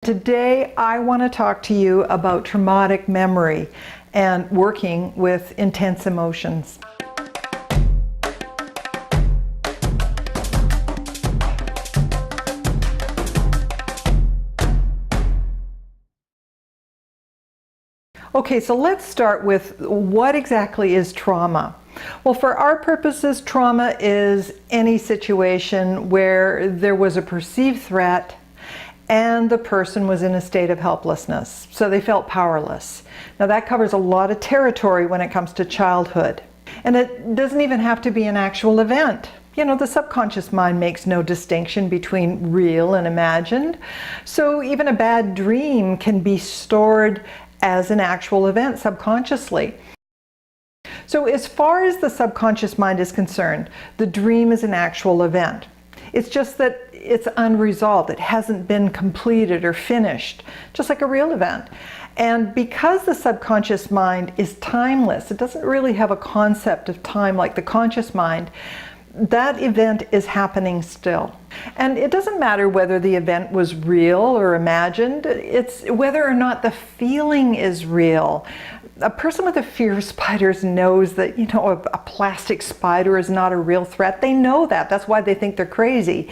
Today I want to talk to you about traumatic memory and working with intense emotions. Okay, so let's start with what exactly is trauma. Well, for our purposes, trauma is any situation where there was a perceived threat and the person was in a state of helplessness, so they felt powerless. Now that covers a lot of territory when it comes to childhood. And it doesn't even have to be an actual event. You know, the subconscious mind makes no distinction between real and imagined. So even a bad dream can be stored as an actual event subconsciously. So as far as the subconscious mind is concerned, the dream is an actual event. It's just that it's unresolved. It hasn't been completed or finished, just like a real event. And because the subconscious mind is timeless, it doesn't really have a concept of time like the conscious mind, that event is happening still. And it doesn't matter whether the event was real or imagined, it's whether or not the feeling is real. A person with a fear of spiders knows that, you know, a plastic spider is not a real threat. They know that. That's why they think they're crazy.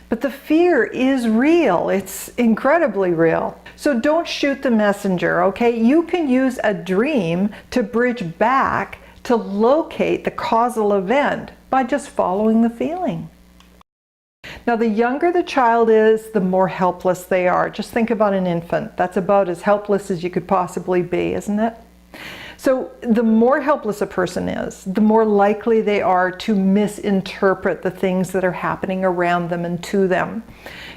But the fear is real. It's incredibly real. So don't shoot the messenger, okay? You can use a dream to bridge back to locate the causal event by just following the feeling. Now, the younger the child is, the more helpless they are. Just think about an infant. That's about as helpless as you could possibly be, isn't it? So the more helpless a person is, the more likely they are to misinterpret the things that are happening around them and to them.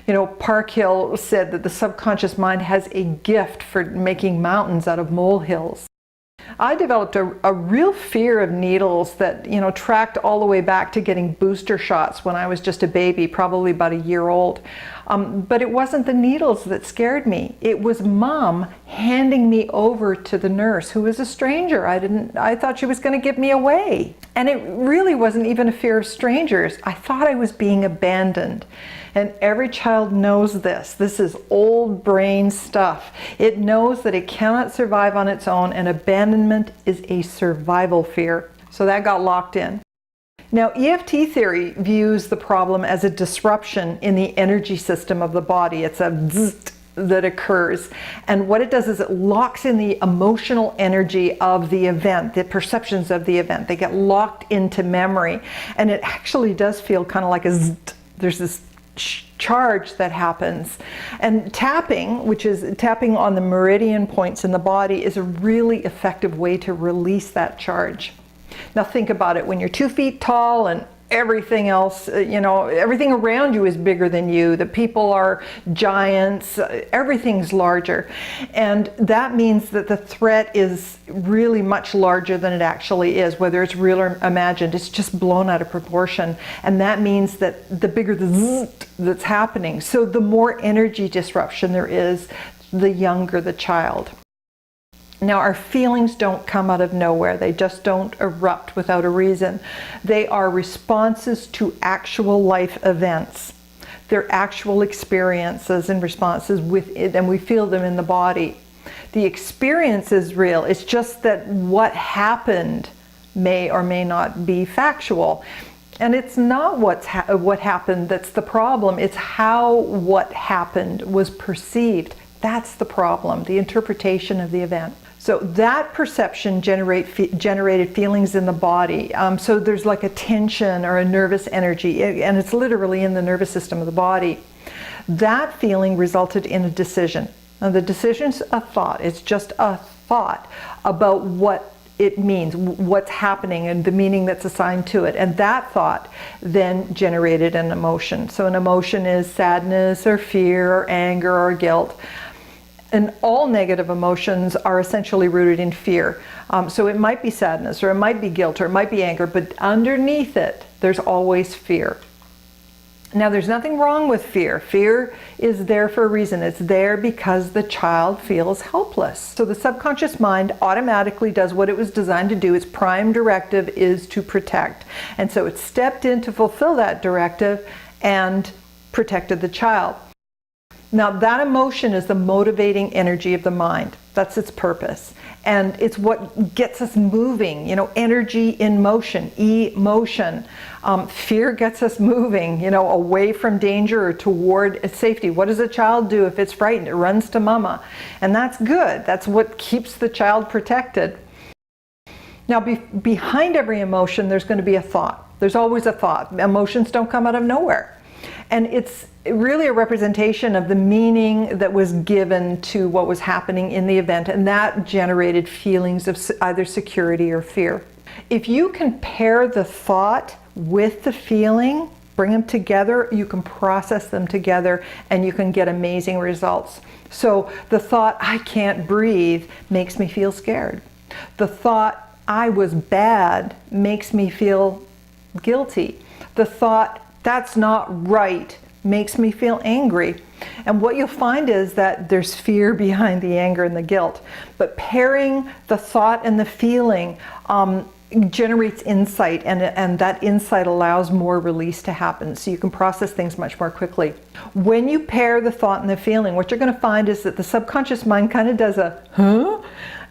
You know, Parkhill said that the subconscious mind has a gift for making mountains out of molehills. I developed a real fear of needles that, you know, tracked all the way back to getting booster shots when I was just a baby, probably about a year old. But it wasn't the needles that scared me. It was Mom handing me over to the nurse, who was a stranger. I thought she was going to give me away. And it really wasn't even a fear of strangers. I thought I was being abandoned. And every child knows this. This is old brain stuff. It knows that it cannot survive on its own, and abandonment is a survival fear. So that got locked in. Now, EFT theory views the problem as a disruption in the energy system of the body. It's a zzzt that occurs. And what it does is it locks in the emotional energy of the event, the perceptions of the event. They get locked into memory. And it actually does feel kind of like a zzzt. There's this charge that happens. And tapping, which is tapping on the meridian points in the body, is a really effective way to release that charge. Now think about it. When you're 2 feet tall and everything else, you know, everything around you is bigger than you. The people are giants. Everything's larger. And that means that the threat is really much larger than it actually is, whether it's real or imagined. It's just blown out of proportion. And that means that the bigger the zzzt that's happening. So the more energy disruption there is, the younger the child. Now, our feelings don't come out of nowhere. They just don't erupt without a reason. They are responses to actual life events. They're actual experiences and responses with it, and we feel them in the body. The experience is real. It's just that what happened may or may not be factual. And it's not what happened that's the problem. It's how what happened was perceived. That's the problem, the interpretation of the event. So that perception generated feelings in the body. So there's like a tension or a nervous energy, and it's literally in the nervous system of the body. That feeling resulted in a decision. Now the decision's a thought. It's just a thought about what it means, what's happening, and the meaning that's assigned to it. And that thought then generated an emotion. So an emotion is sadness or fear or anger or guilt. And all negative emotions are essentially rooted in fear. So it might be sadness, or it might be guilt, or it might be anger, but underneath it, there's always fear. Now, there's nothing wrong with fear. Fear is there for a reason. It's there because the child feels helpless. So the subconscious mind automatically does what it was designed to do. Its prime directive is to protect. And so it stepped in to fulfill that directive and protected the child. Now that emotion is the motivating energy of the mind. That's its purpose. And it's what gets us moving, energy in motion, emotion. Fear gets us moving, away from danger or toward safety. What does a child do if it's frightened? It runs to mama. And that's good. That's what keeps the child protected. Now, behind every emotion, there's going to be a thought. There's always a thought. Emotions don't come out of nowhere. And it's really a representation of the meaning that was given to what was happening in the event, and that generated feelings of either security or fear. If you can pair the thought with the feeling, bring them together, you can process them together and you can get amazing results. So the thought, I can't breathe, makes me feel scared. The thought, I was bad, makes me feel guilty. The thought, that's not right, makes me feel angry. And what you'll find is that there's fear behind the anger and the guilt. But pairing the thought and the feeling generates insight, and that insight allows more release to happen, so you can process things much more quickly. When you pair the thought and the feeling, what you're going to find is that the subconscious mind kind of does a huh,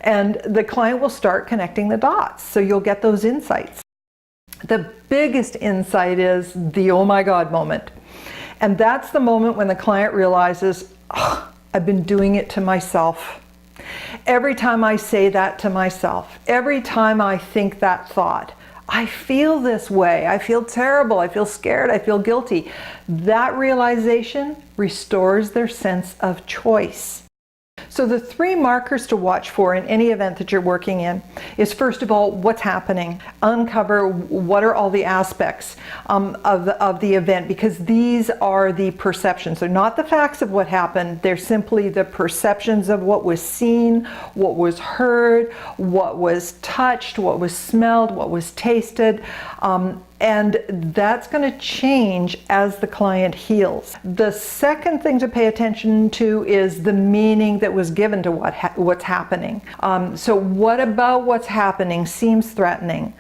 and the client will start connecting the dots, so you'll get those insights. The biggest insight is the oh my God moment. And that's the moment when the client realizes, oh, I've been doing it to myself. Every time I say that to myself, every time I think that thought, I feel this way, I feel terrible, I feel scared, I feel guilty. That realization restores their sense of choice. So the 3 markers to watch for in any event that you're working in is, first of all, what's happening. Uncover what are all the aspects of the event, because these are the perceptions. They're not the facts of what happened. They're simply the perceptions of what was seen, what was heard, what was touched, what was smelled, what was tasted. And that's going to change as the client heals. The second thing to pay attention to is the meaning that was given to what's happening. So what about what's happening seems threatening?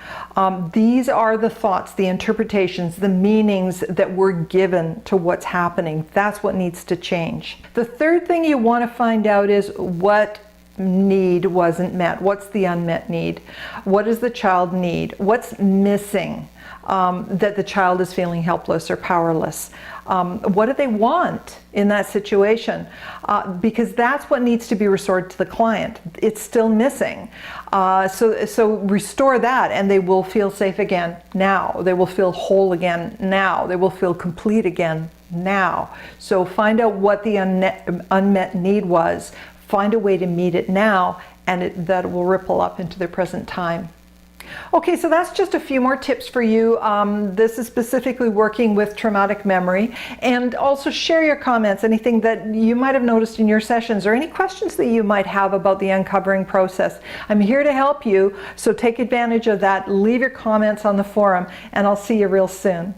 These are the thoughts, the interpretations, the meanings that were given to what's happening. That's what needs to change. The third thing you want to find out is what need wasn't met. What's the unmet need? What does the child need? What's missing? That the child is feeling helpless or powerless. What do they want in that situation? Because that's what needs to be restored to the client. It's still missing. So restore that, and they will feel safe again now. They will feel whole again now. They will feel complete again now. So find out what the unmet need was. Find a way to meet it now, and that will ripple up into their present time. Okay, so that's just a few more tips for you. This is specifically working with traumatic memory. And also share your comments, anything that you might have noticed in your sessions, or any questions that you might have about the uncovering process. I'm here to help you, so take advantage of that. Leave your comments on the forum, and I'll see you real soon.